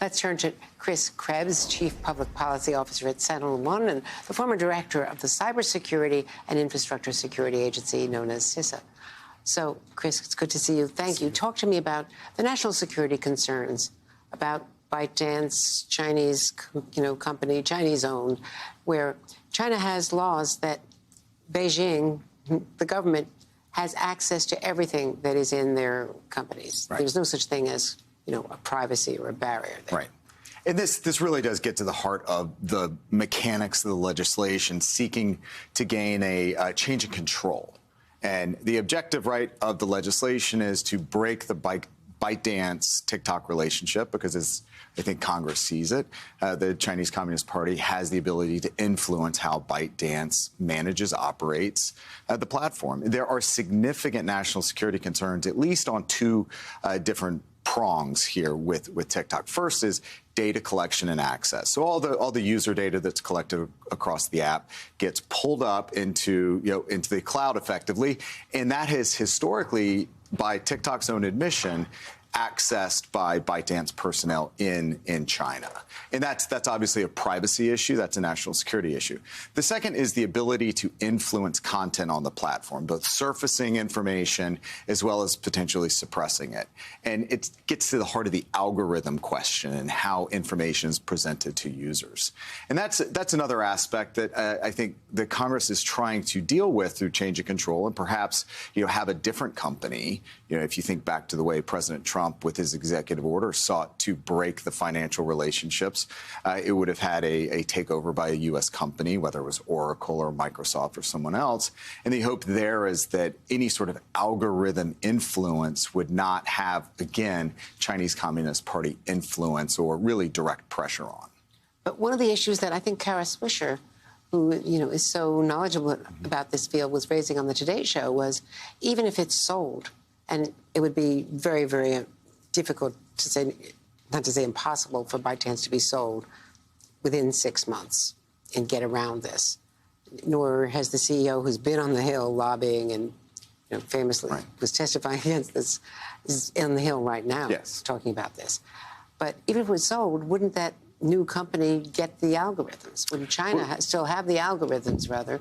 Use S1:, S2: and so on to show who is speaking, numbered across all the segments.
S1: Let's turn to Chris Krebs, Chief Public Policy Officer at SentinelOne and the former director of the Cybersecurity and Infrastructure Security Agency known as CISA. So, Chris, it's good to see you. Thank you. Talk to me about the national security concerns about ByteDance, Chinese, company, Chinese-owned, where China has laws that Beijing, the government, has access to everything that is in their companies. Right. There's no such thing as, a privacy or a barrier there.
S2: Right. And this really does get to the heart of the mechanics of the legislation seeking to gain a change in control. And the objective, right, of the legislation is to break the ByteDance TikTok relationship because, as I think Congress sees it, the Chinese Communist Party has the ability to influence how ByteDance manages, operates the platform. There are significant national security concerns, at least on two different prongs here with TikTok. First is data collection and access. So all the user data that's collected across the app gets pulled up into the cloud effectively, and that has historically, by TikTok's own admission, accessed by ByteDance personnel in China. And that's obviously a privacy issue. That's a national security issue. The second is the ability to influence content on the platform, both surfacing information as well as potentially suppressing it. And it gets to the heart of the algorithm question and how information is presented to users. And that's another aspect that I think the Congress is trying to deal with through change of control and perhaps have a different company. If you think back to the way President Trump, with his executive order, sought to break the financial relationships, it would have had a takeover by a U.S. company, whether it was Oracle or Microsoft or someone else. And the hope there is that any sort of algorithm influence would not have, again, Chinese Communist Party influence or really direct pressure on.
S1: But one of the issues that I think Kara Swisher, who is so knowledgeable about this field, was raising on the Today Show was, even if it's sold, and it would be very, very difficult to say, not to say impossible, for ByteDance to be sold within 6 months and get around this. Nor has the CEO, who's been on the Hill lobbying and famously was testifying against this, is on the Hill right now, talking about this. But even if it was sold, wouldn't that new company get the algorithms? Wouldn't China still have the algorithms, rather?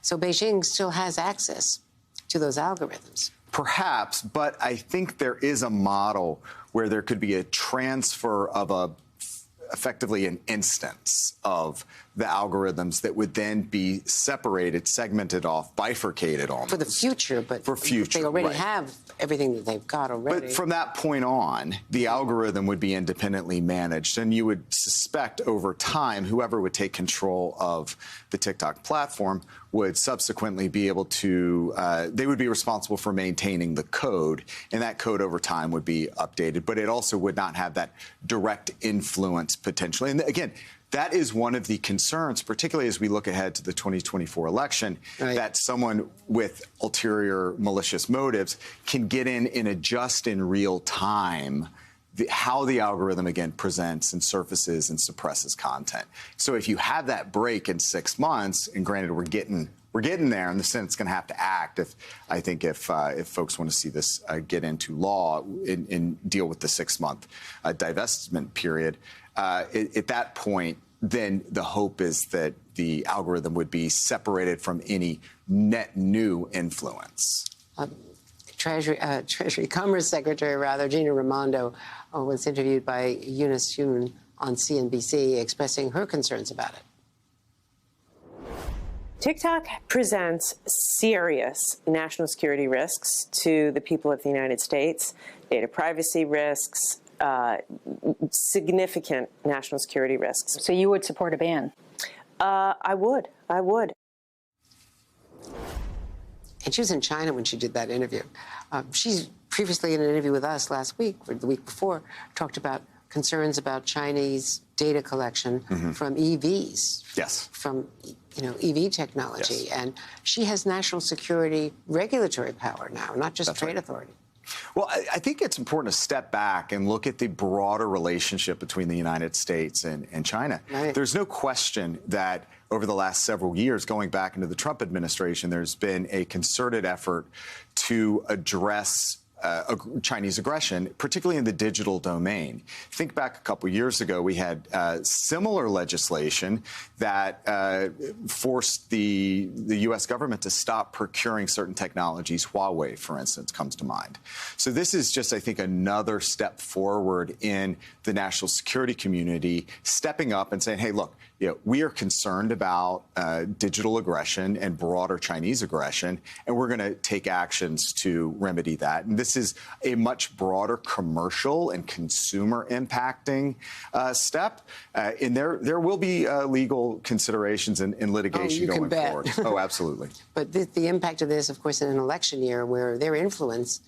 S1: So Beijing still has access to those algorithms.
S2: Perhaps, but I think there is a model where there could be a transfer of effectively an instance of the algorithms that would then be separated, segmented off, bifurcated almost.
S1: For the future, but
S2: for future,
S1: they already have everything that they've got already.
S2: But from that point on, the algorithm would be independently managed, and you would suspect over time whoever would take control of the TikTok platform would subsequently be able to, they would be responsible for maintaining the code, and that code over time would be updated, but it also would not have that direct influence potentially. And again, that is one of the concerns, particularly as we look ahead to the 2024 election, that someone with ulterior malicious motives can get in and adjust in real time how the algorithm, again, presents and surfaces and suppresses content. So if you have that break in 6 months, and granted we're getting there, and the Senate's going to have to act if folks want to see this get into law and deal with the 6-month divestment period. At that point, then the hope is that the algorithm would be separated from any net new influence.
S1: Treasury Commerce Secretary, Gina Raimondo, was interviewed by Eunice Yoon on CNBC, expressing her concerns about it.
S3: TikTok presents serious national security risks to the people of the United States, data privacy risks, significant national security risks.
S4: So you would support a ban?
S3: I would.
S1: And she was in China when she did that interview. She's previously in an interview with us last week, or the week before, talked about concerns about Chinese data collection from EVs.
S2: Yes.
S1: From EV technology. Yes. And she has national security regulatory power now, not just trade authority.
S2: Well, I think it's important to step back and look at the broader relationship between the United States and China. Right. There's no question that over the last several years, going back into the Trump administration, there's been a concerted effort to address Chinese aggression, particularly in the digital domain. Think back a couple years ago, we had similar legislation that forced the U.S. government to stop procuring certain technologies. Huawei, for instance, comes to mind. So this is just, I think, another step forward in the national security community, stepping up and saying, hey, look, we are concerned about digital aggression and broader Chinese aggression, and we're going to take actions to remedy that. And this is a much broader commercial and consumer impacting step. And there will be legal considerations and litigation going forward. Oh, absolutely.
S1: But the impact of this, of course, in an election year where their influence,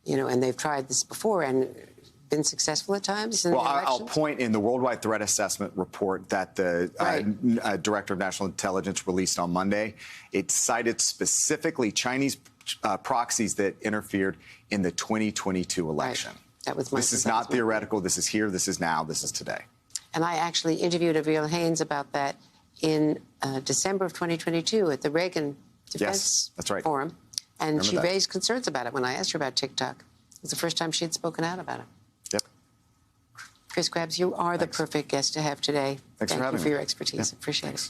S1: and they've tried this before and been successful at times?
S2: Well, I'll point in the Worldwide Threat Assessment report that the Director of National Intelligence released on Monday. It cited specifically Chinese proxies that interfered in the 2022 election.
S1: Right. That was my
S2: This is not theoretical. This is here. This is now. This is today.
S1: And I actually interviewed Avril Haines about that in December of 2022 at the Reagan Defense Forum. And she raised concerns about it when I asked her about TikTok. It was the first time she had spoken out about it.
S2: Yep.
S1: Chris Krebs, you are the perfect guest to have today.
S2: Thanks for having me.
S1: Thank you for your expertise. Appreciate it.